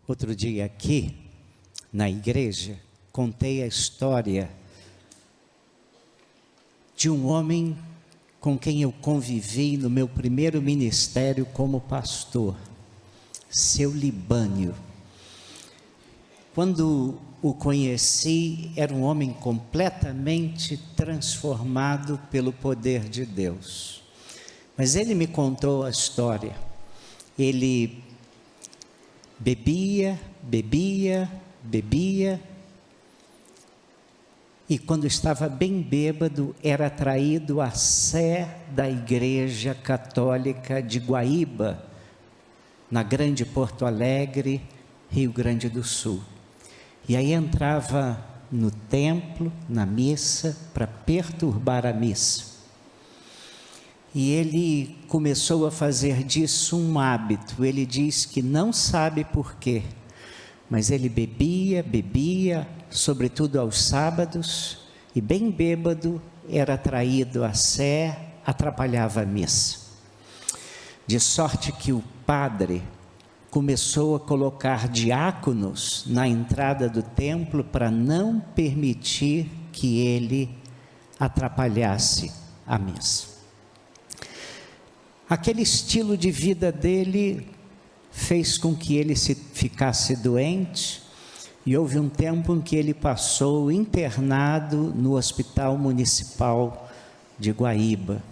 Outro dia aqui, na igreja, contei a história de um homem com quem eu convivi no meu primeiro ministério como pastor, seu Libânio. Quando o conheci, era um homem completamente transformado pelo poder de Deus. Mas ele me contou a história. Ele bebia, e quando estava bem bêbado, era traído à sé da Igreja Católica de Guaíba, na Grande Porto Alegre, Rio Grande do Sul. E aí entrava no templo, na missa, para perturbar a missa. E ele começou a fazer disso um hábito. Ele diz que não sabe por quê, mas ele bebia, sobretudo aos sábados, e bem bêbado, era traído à sé, atrapalhava a missa. De sorte que o padre começou a colocar diáconos na entrada do templo para não permitir que ele atrapalhasse a missa. Aquele estilo de vida dele fez com que ele ficasse doente, e houve um tempo em que ele passou internado no Hospital Municipal de Guaíba.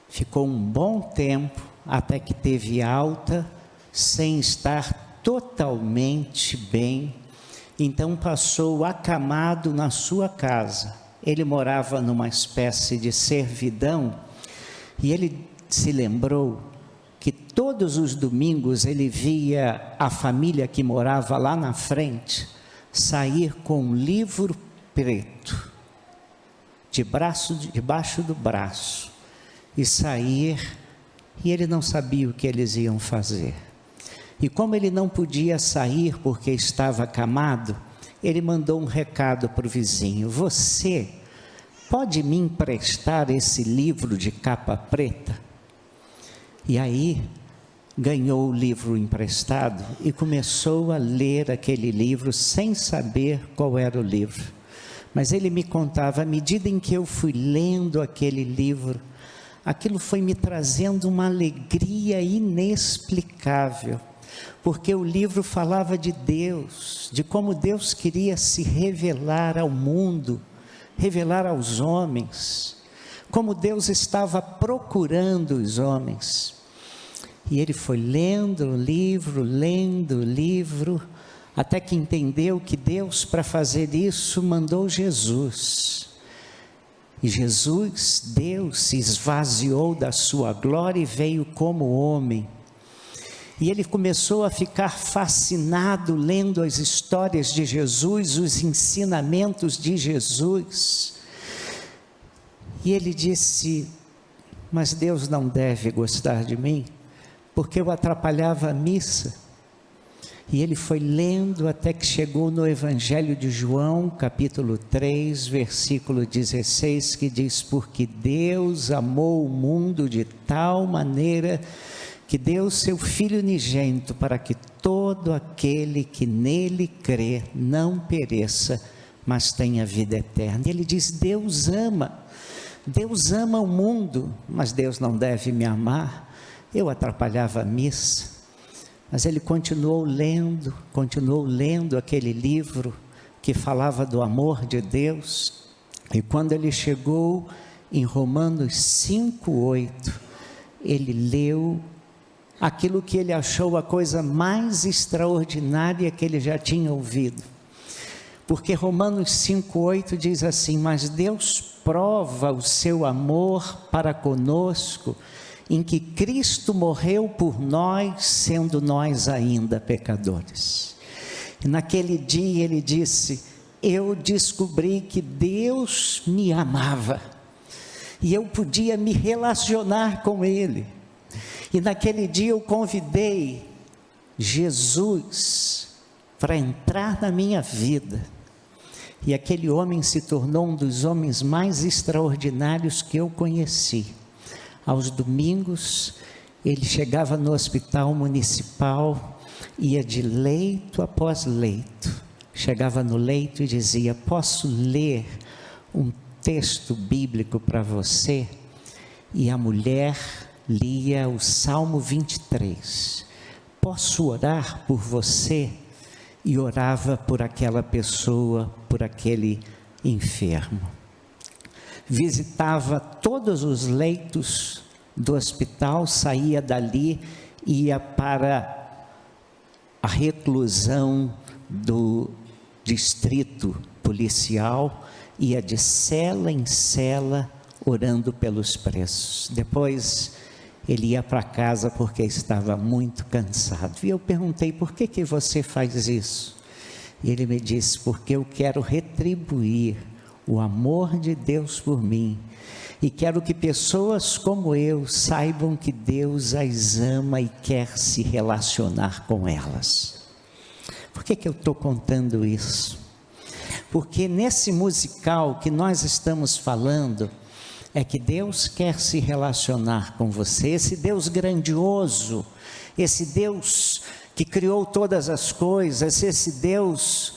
Ficou um bom tempo até que teve alta, sem estar totalmente bem. Então passou acamado na sua casa. Ele morava numa espécie de servidão, e ele se lembrou que todos os domingos ele via a família que morava lá na frente sair com um livro preto debaixo do braço e sair, e ele não sabia o que eles iam fazer. E como ele não podia sair porque estava acamado, ele mandou um recado para o vizinho: você pode me emprestar esse livro de capa preta? E aí ganhou o livro emprestado e começou a ler aquele livro sem saber qual era o livro. Mas ele me contava, à medida em que eu fui lendo aquele livro, aquilo foi me trazendo uma alegria inexplicável, porque o livro falava de Deus, de como Deus queria se revelar ao mundo, revelar aos homens, como Deus estava procurando os homens. E ele foi lendo o livro, até que entendeu que Deus, para fazer isso, mandou Jesus. E Jesus, Deus, se esvaziou da sua glória e veio como homem. E ele começou a ficar fascinado lendo as histórias de Jesus, os ensinamentos de Jesus. E ele disse: mas Deus não deve gostar de mim, porque eu atrapalhava a missa. E ele foi lendo até que chegou no Evangelho de João, capítulo 3, versículo 16, que diz: porque Deus amou o mundo de tal maneira que deu seu Filho unigênito, para que todo aquele que nele crê não pereça, mas tenha vida eterna. E ele diz: Deus ama o mundo, mas Deus não deve me amar. Eu atrapalhava a missa, mas ele continuou lendo aquele livro que falava do amor de Deus. E quando ele chegou em Romanos 5:8, ele leu aquilo que ele achou a coisa mais extraordinária que ele já tinha ouvido. Porque Romanos 5:8 diz assim: mas Deus prova o seu amor para conosco, em que Cristo morreu por nós, sendo nós ainda pecadores. E naquele dia ele disse: eu descobri que Deus me amava, e eu podia me relacionar com Ele. E naquele dia eu convidei Jesus para entrar na minha vida. E aquele homem se tornou um dos homens mais extraordinários que eu conheci. Aos domingos, ele chegava no hospital municipal ia de leito após leito, chegava no leito e dizia: posso ler um texto bíblico para você? E a mulher lia o Salmo 23. Posso orar por você? E orava por aquela pessoa, por aquele enfermo. Visitava todos os leitos do hospital, saía dali, ia para a reclusão do distrito policial, ia de cela em cela, orando pelos presos. Depois ele ia para casa porque estava muito cansado. E eu perguntei: por que você faz isso? E ele me disse: porque eu quero retribuir o amor de Deus por mim, e quero que pessoas como eu saibam que Deus as ama e quer se relacionar com elas. Por que eu estou contando isso? Porque nesse musical que nós estamos falando, é que Deus quer se relacionar com você, esse Deus grandioso, esse Deus que criou todas as coisas, esse Deus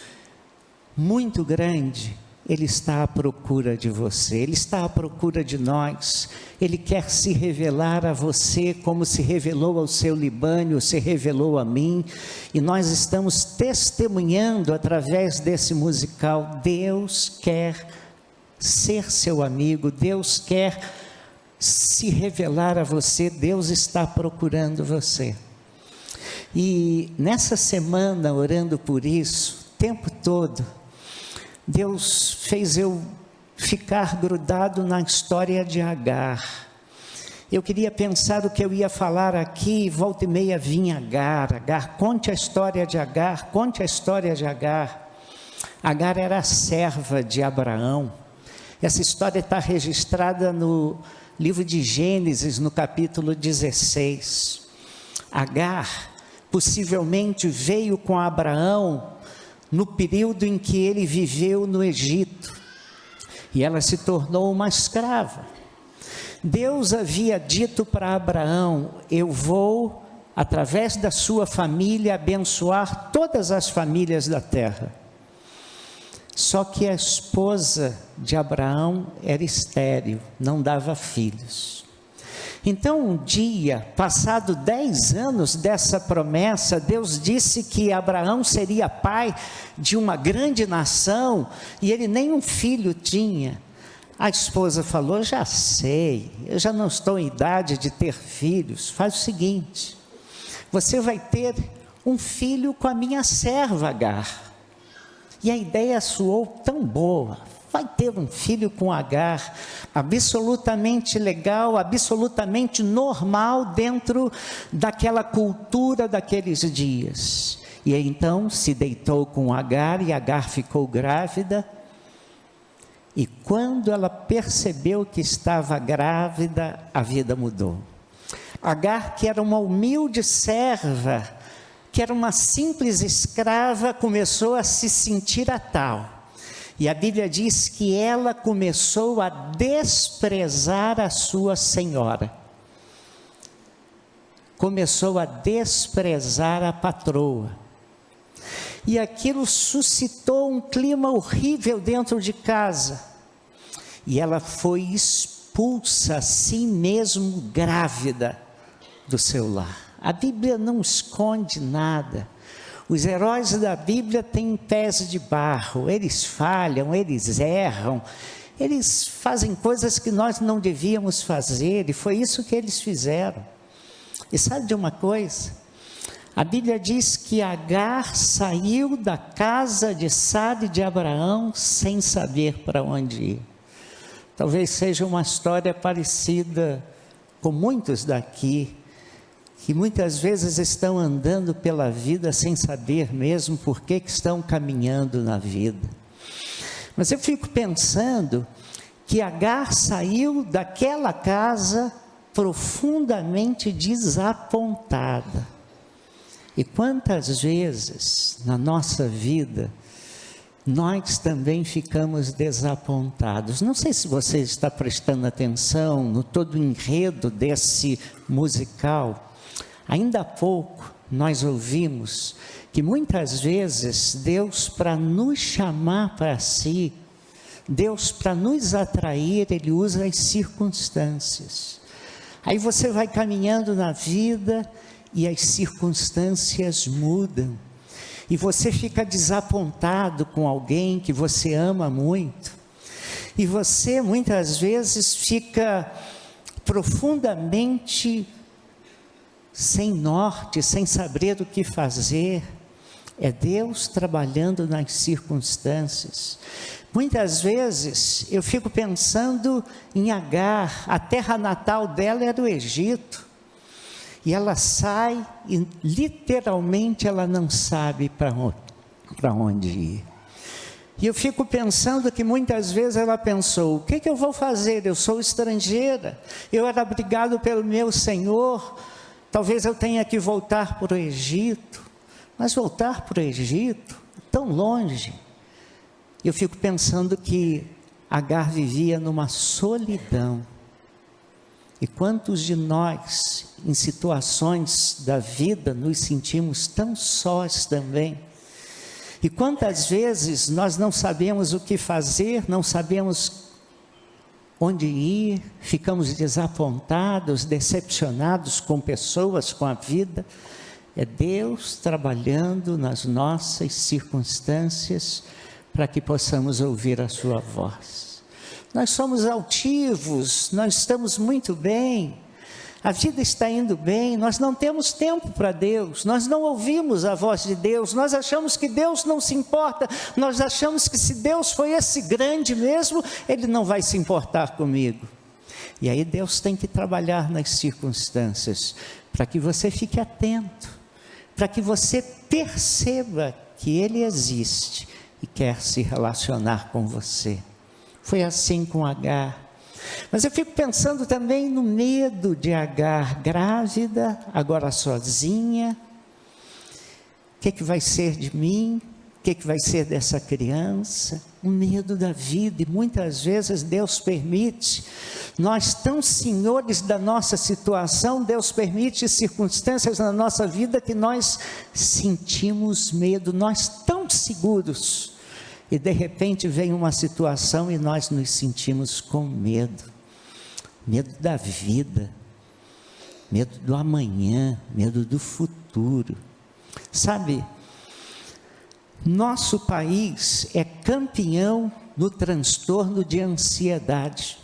muito grande, Ele está à procura de você, Ele está à procura de nós. Ele quer se revelar a você como se revelou ao seu Libânio, se revelou a mim, e nós estamos testemunhando através desse musical. Deus quer ser seu amigo, Deus quer se revelar a você, Deus está procurando você. E nessa semana, orando por isso, o tempo todo, Deus fez eu ficar grudado na história de Agar. Eu queria pensar o que eu ia falar aqui, e volta e meia vinha Agar, conte a história de Agar, conte a história de Agar. Agar era a serva de Abraão. Essa história está registrada no livro de Gênesis, no capítulo 16. Agar possivelmente veio com Abraão no período em que ele viveu no Egito, e ela se tornou uma escrava. Deus havia dito para Abraão: eu vou, através da sua família, abençoar todas as famílias da terra. Só que a esposa de Abraão era estéril, não dava filhos. Então um dia, passado 10 anos dessa promessa, Deus disse que Abraão seria pai de uma grande nação, e ele nem um filho tinha. A esposa falou: já sei, eu já não estou em idade de ter filhos, faz o seguinte, você vai ter um filho com a minha serva Agar. E a ideia soou tão boa, vai ter um filho com Agar, absolutamente legal, absolutamente normal dentro daquela cultura daqueles dias. E então se deitou com Agar, e Agar ficou grávida. E quando ela percebeu que estava grávida, a vida mudou. Agar, que era uma humilde serva, que era uma simples escrava, começou a se sentir a tal. E a Bíblia diz que ela começou a desprezar a sua senhora. Começou a desprezar a patroa. E aquilo suscitou um clima horrível dentro de casa. E ela foi expulsa, assim mesmo grávida, do seu lar. A Bíblia não esconde nada. Os heróis da Bíblia têm pés de barro, eles falham, eles erram, eles fazem coisas que nós não devíamos fazer, e foi isso que eles fizeram. E sabe de uma coisa? A Bíblia diz que Agar saiu da casa de Sara e de Abraão sem saber para onde ir. Talvez seja uma história parecida com muitos daqui, que muitas vezes estão andando pela vida sem saber mesmo por que estão caminhando na vida. Mas eu fico pensando que Agar saiu daquela casa profundamente desapontada. E quantas vezes na nossa vida nós também ficamos desapontados. Não sei se você está prestando atenção no todo o enredo desse musical. Ainda há pouco nós ouvimos que muitas vezes Deus, para nos chamar para si, Deus, para nos atrair, Ele usa as circunstâncias. Aí você vai caminhando na vida e as circunstâncias mudam. E você fica desapontado com alguém que você ama muito. E você muitas vezes fica profundamente sem norte, sem saber o que fazer. É Deus trabalhando nas circunstâncias. Muitas vezes eu fico pensando em Agar, a terra natal dela era o Egito. E ela sai e literalmente ela não sabe para onde ir. E eu fico pensando que muitas vezes ela pensou, o que eu vou fazer? Eu sou estrangeira, eu era abrigado pelo meu Senhor, talvez eu tenha que voltar para o Egito. Mas voltar para o Egito, tão longe. Eu fico pensando que Agar vivia numa solidão. E quantos de nós, em situações da vida, nos sentimos tão sós também? E quantas vezes nós não sabemos o que fazer, não sabemos onde ir, ficamos desapontados, decepcionados com pessoas, com a vida. É Deus trabalhando nas nossas circunstâncias para que possamos ouvir a sua voz. Nós somos altivos, nós estamos muito bem, a vida está indo bem, nós não temos tempo para Deus, nós não ouvimos a voz de Deus, nós achamos que Deus não se importa, nós achamos que se Deus foi esse grande mesmo, Ele não vai se importar comigo. E aí Deus tem que trabalhar nas circunstâncias, para que você fique atento, para que você perceba que Ele existe e quer se relacionar com você. Foi assim com Agar. Mas eu fico pensando também no medo de Agar, grávida, agora sozinha. O que vai ser de mim? O que vai ser dessa criança? O medo da vida. E muitas vezes Deus permite, nós tão senhores da nossa situação, Deus permite circunstâncias na nossa vida que nós sentimos medo, nós tão seguros. E de repente vem uma situação e nós nos sentimos com medo. Medo da vida, medo do amanhã, medo do futuro. Sabe, nosso país é campeão no transtorno de ansiedade.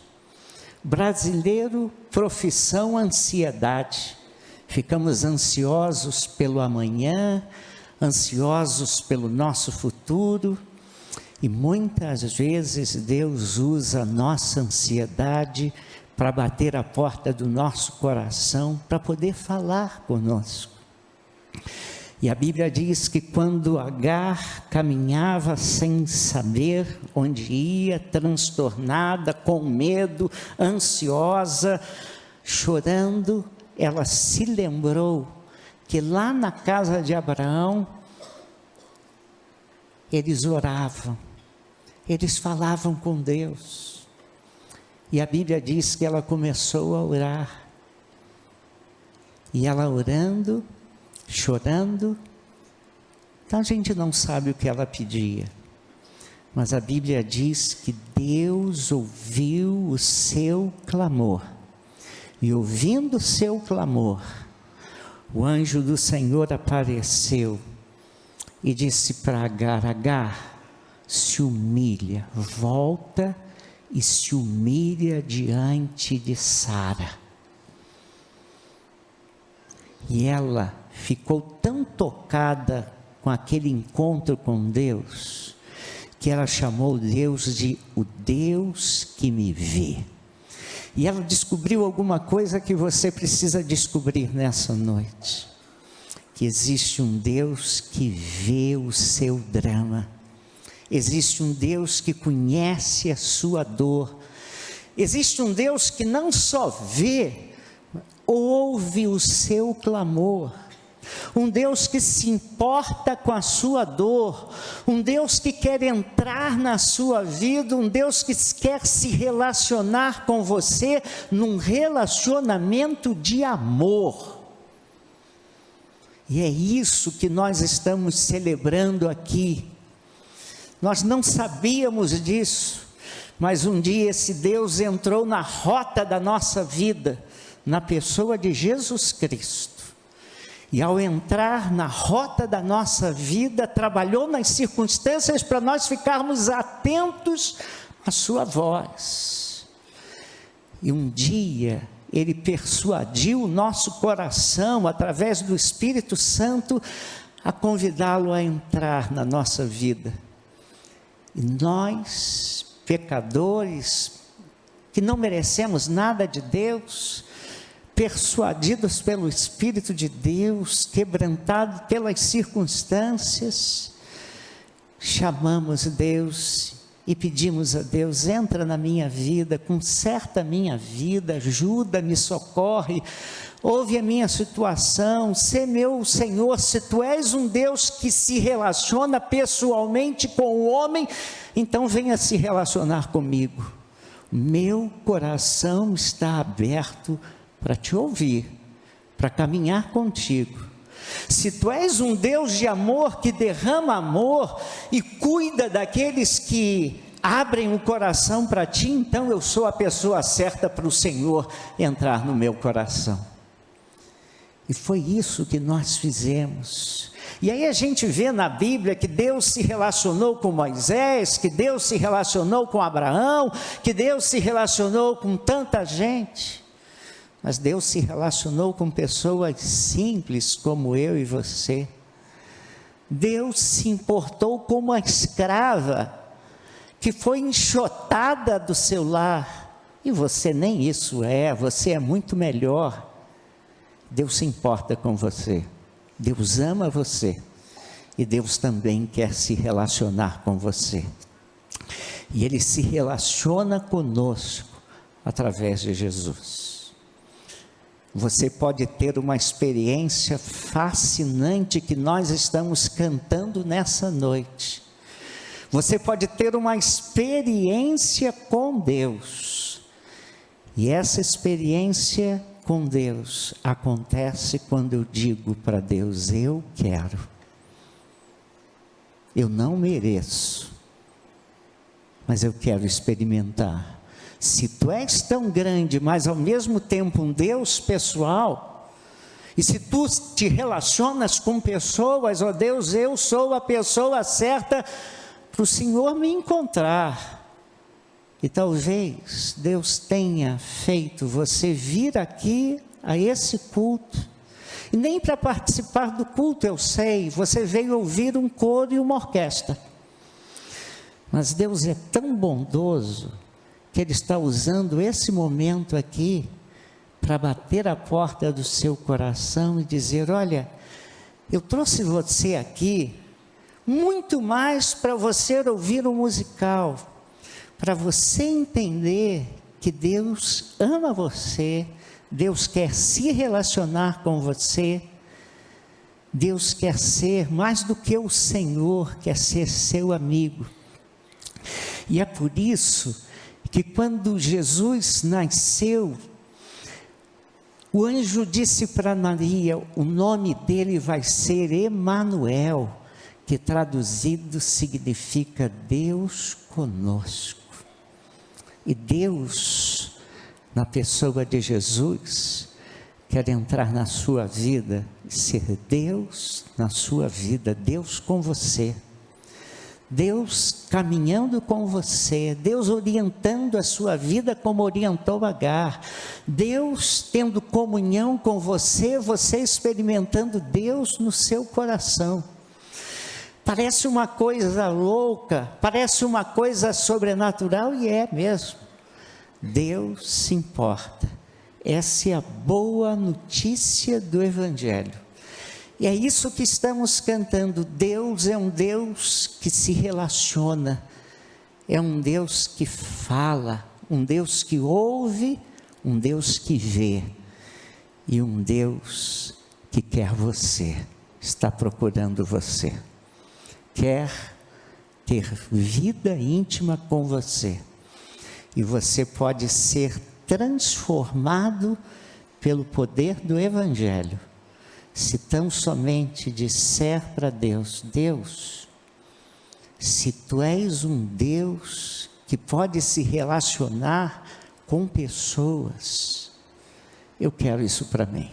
Brasileiro, profissão ansiedade. Ficamos ansiosos pelo amanhã, ansiosos pelo nosso futuro. E muitas vezes Deus usa a nossa ansiedade para bater a porta do nosso coração, para poder falar conosco. E a Bíblia diz que quando Agar caminhava sem saber onde ia, transtornada, com medo, ansiosa, chorando, ela se lembrou que lá na casa de Abraão, eles oravam, eles falavam com Deus. E a Bíblia diz que ela começou a orar. E ela orando, chorando, então a gente não sabe o que ela pedia. Mas a Bíblia diz que Deus ouviu o seu clamor. E ouvindo o seu clamor, o anjo do Senhor apareceu e disse para Agar: Agar, se humilha, volta e se humilha diante de Sara. E ela ficou tão tocada com aquele encontro com Deus, que ela chamou Deus de o Deus que me vê. E ela descobriu alguma coisa que você precisa descobrir nessa noite. Que existe um Deus que vê o seu drama. Existe um Deus que conhece a sua dor. Existe um Deus que não só vê, ouve o seu clamor. Um Deus que se importa com a sua dor. Um Deus que quer entrar na sua vida. Um Deus que quer se relacionar com você num relacionamento de amor. E é isso que nós estamos celebrando aqui. Nós não sabíamos disso, mas um dia esse Deus entrou na rota da nossa vida, na pessoa de Jesus Cristo. E ao entrar na rota da nossa vida, trabalhou nas circunstâncias para nós ficarmos atentos à sua voz. E um dia Ele persuadiu o nosso coração, através do Espírito Santo, a convidá-lo a entrar na nossa vida. E nós, pecadores, que não merecemos nada de Deus, persuadidos pelo Espírito de Deus, quebrantados pelas circunstâncias, chamamos Deus e pedimos a Deus: entra na minha vida, conserta a minha vida, ajuda-me, socorre, ouve a minha situação, sê meu Senhor. Se Tu és um Deus que se relaciona pessoalmente com o homem, então venha se relacionar comigo. Meu coração está aberto para te ouvir, para caminhar contigo. Se Tu és um Deus de amor, que derrama amor e cuida daqueles que abrem o coração para Ti, então eu sou a pessoa certa para o Senhor entrar no meu coração. E foi isso que nós fizemos. E aí a gente vê na Bíblia que Deus se relacionou com Moisés, que Deus se relacionou com Abraão, que Deus se relacionou com tanta gente. Mas Deus se relacionou com pessoas simples como eu e você. Deus se importou com uma escrava que foi enxotada do seu lar. E você nem isso é, você é muito melhor. Deus se importa com você. Deus ama você. E Deus também quer se relacionar com você. E Ele se relaciona conosco através de Jesus. Você pode ter uma experiência fascinante que nós estamos cantando nessa noite. Você pode ter uma experiência com Deus. E essa experiência com Deus acontece quando eu digo para Deus: eu quero. Eu não mereço, mas eu quero experimentar. Se Tu és tão grande, mas ao mesmo tempo um Deus pessoal, e se Tu te relacionas com pessoas, ó Deus, eu sou a pessoa certa para o Senhor me encontrar. E talvez Deus tenha feito você vir aqui a esse culto, e nem para participar do culto, eu sei, você veio ouvir um coro e uma orquestra, mas Deus é tão bondoso, que Ele está usando esse momento aqui, para bater a porta do seu coração e dizer: olha, eu trouxe você aqui, muito mais para você ouvir um musical, para você entender que Deus ama você, Deus quer se relacionar com você, Deus quer ser mais do que o Senhor, quer ser seu amigo. E é por isso que quando Jesus nasceu, o anjo disse para Maria: o nome dele vai ser Emanuel, que traduzido significa Deus conosco. E Deus, na pessoa de Jesus, quer entrar na sua vida, ser Deus na sua vida, Deus com você. Deus caminhando com você, Deus orientando a sua vida como orientou Agar, Deus tendo comunhão com você, você experimentando Deus no seu coração. Parece uma coisa louca, parece uma coisa sobrenatural, e é mesmo. Deus se importa. Essa é a boa notícia do Evangelho. E é isso que estamos cantando. Deus é um Deus que se relaciona, é um Deus que fala, um Deus que ouve, um Deus que vê, e um Deus que quer você, está procurando você, quer ter vida íntima com você, e você pode ser transformado pelo poder do Evangelho. se tão somente disser para Deus: Deus, se Tu és um Deus que pode se relacionar com pessoas, eu quero isso para mim.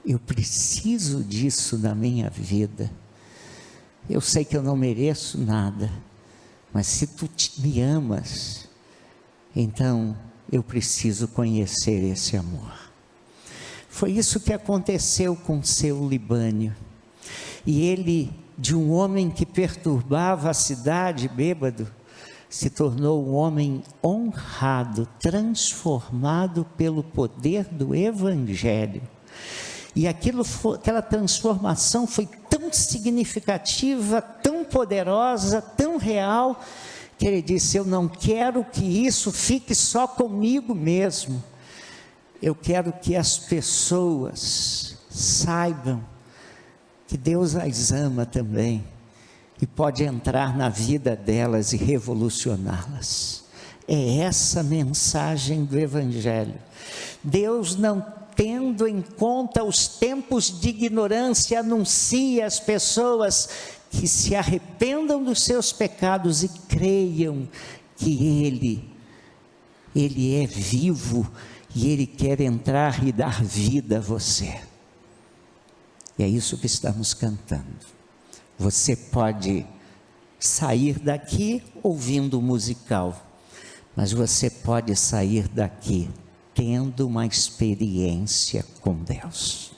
Eu preciso disso na minha vida. Eu sei que eu não mereço nada, mas se Tu me amas, então eu preciso conhecer esse amor. Foi isso que aconteceu com seu Libânio. E ele, de um homem que perturbava a cidade, bêbado, se tornou um homem honrado, transformado pelo poder do Evangelho. E aquela transformação foi tão significativa, tão poderosa, tão real, que ele disse: eu não quero que isso fique só comigo mesmo. Eu quero que as pessoas saibam que Deus as ama também e pode entrar na vida delas e revolucioná-las. É essa mensagem do Evangelho. Deus, não tendo em conta os tempos de ignorância, anuncia às pessoas que se arrependam dos seus pecados e creiam que Ele é vivo e Ele quer entrar e dar vida a você. E é isso que estamos cantando. Você pode sair daqui ouvindo o musical, mas você pode sair daqui tendo uma experiência com Deus,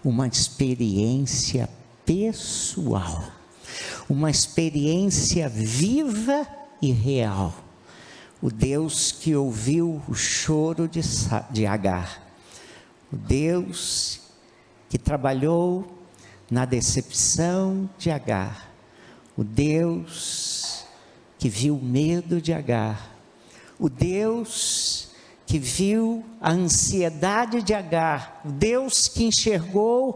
uma experiência pessoal, uma experiência viva e real. O Deus que ouviu o choro de Agar, o Deus que trabalhou na decepção de Agar, o Deus que viu o medo de Agar, o Deus que viu a ansiedade de Agar, o Deus que enxergou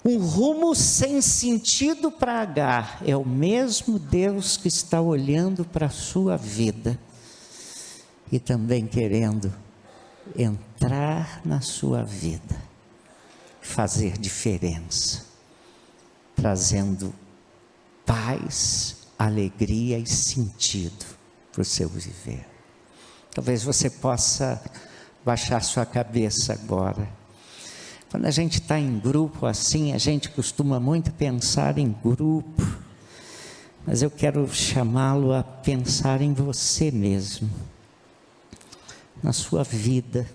um rumo sem sentido para Agar, é o mesmo Deus que está olhando para a sua vida e também querendo entrar na sua vida, fazer diferença, trazendo paz, alegria e sentido para o seu viver. Talvez você possa baixar sua cabeça agora. Quando a gente está em grupo assim, a gente costuma muito pensar em grupo, mas eu quero chamá-lo a pensar em você mesmo, na sua vida,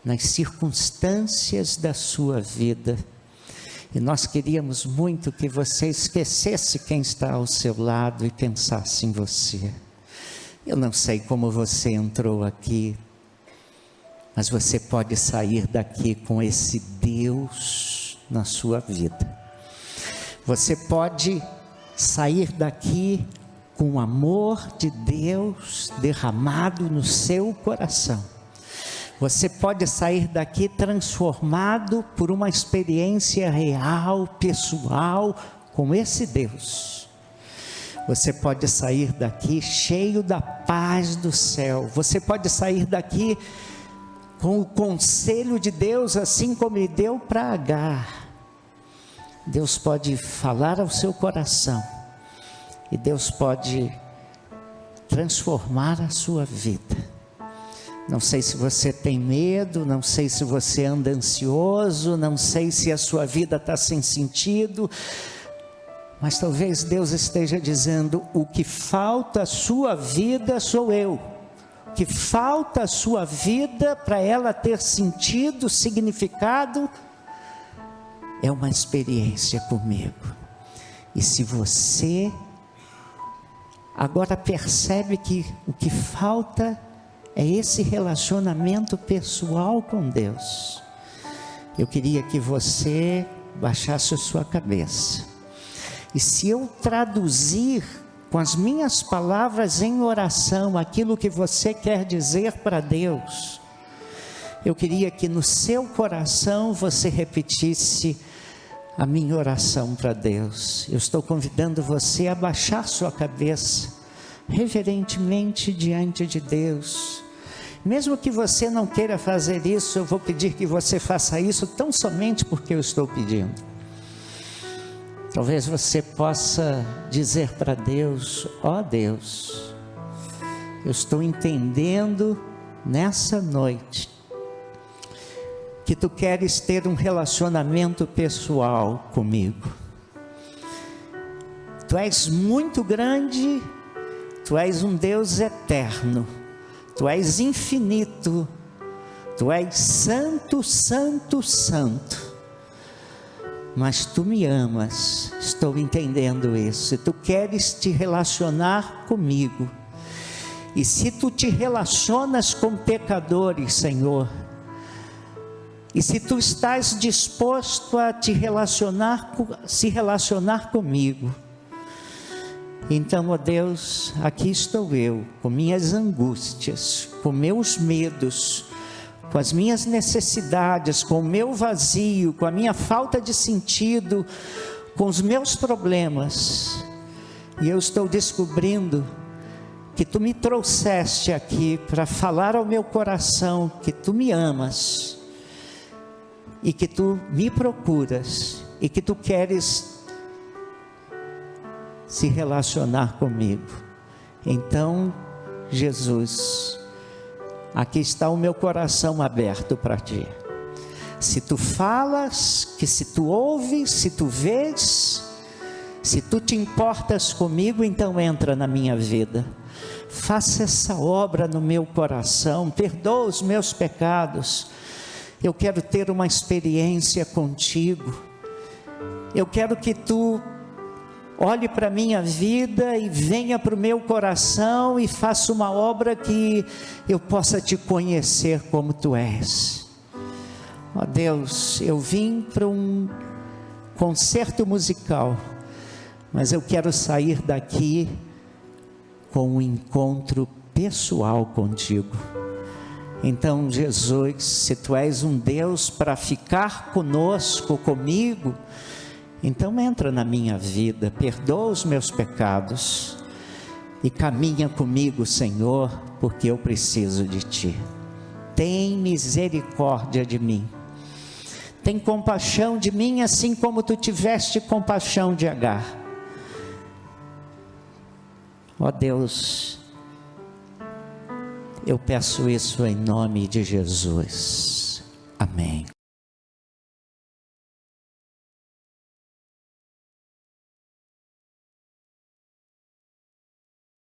nas circunstâncias da sua vida. E nós queríamos muito que você esquecesse quem está ao seu lado e pensasse em você. Eu não sei como você entrou aqui, mas você pode sair daqui com esse Deus na sua vida. Você pode sair daqui com o amor de Deus derramado no seu coração. Você pode sair daqui transformado por uma experiência real, pessoal, com esse Deus. Você pode sair daqui cheio da paz do céu. Você pode sair daqui com o conselho de Deus, assim como Ele deu para Agar. Deus pode falar ao seu coração e Deus pode transformar a sua vida. Não sei se você tem medo, não sei se você anda ansioso, não sei se a sua vida está sem sentido, mas talvez Deus esteja dizendo: o que falta à sua vida sou eu. O que falta à sua vida para ela ter sentido, significado, é uma experiência comigo. E se você agora percebe que o que falta é esse relacionamento pessoal com Deus, eu queria que você baixasse a sua cabeça. E se eu traduzir com as minhas palavras em oração aquilo que você quer dizer para Deus, eu queria que no seu coração você repetisse a minha oração para Deus. Eu estou convidando você a baixar sua cabeça reverentemente diante de Deus. Mesmo que você não queira fazer isso, eu vou pedir que você faça isso tão somente porque eu estou pedindo. Talvez você possa dizer para Deus: ó Deus, eu estou entendendo nessa noite que Tu queres ter um relacionamento pessoal comigo. Tu és muito grande, Tu és um Deus eterno, Tu és infinito, Tu és santo, santo, santo. Mas Tu me amas, estou entendendo isso, e Tu queres te relacionar comigo. E se Tu te relacionas com pecadores, Senhor, e se Tu estás disposto a se relacionar comigo, então, ó Deus, aqui estou eu, com minhas angústias, com meus medos, com as minhas necessidades, com o meu vazio, com a minha falta de sentido, com os meus problemas. E eu estou descobrindo que Tu me trouxeste aqui para falar ao meu coração que Tu me amas, e que Tu me procuras, e que Tu queres se relacionar comigo. Então, Jesus, aqui está o meu coração aberto para Ti. Se Tu falas, que se Tu ouves, se Tu vês, se Tu te importas comigo, então entra na minha vida. Faça essa obra no meu coração, perdoa os meus pecados. Eu quero ter uma experiência contigo. Eu quero que Tu olhe para a minha vida e venha para o meu coração e faça uma obra que eu possa Te conhecer como Tu és. Ó Deus, eu vim para um concerto musical, mas eu quero sair daqui com um encontro pessoal contigo. Então, Jesus, se Tu és um Deus para ficar conosco, comigo, então entra na minha vida, perdoa os meus pecados e caminha comigo, Senhor, porque eu preciso de Ti. Tem misericórdia de mim, tem compaixão de mim, assim como Tu tiveste compaixão de Agar. Ó Deus, eu peço isso em nome de Jesus. Amém.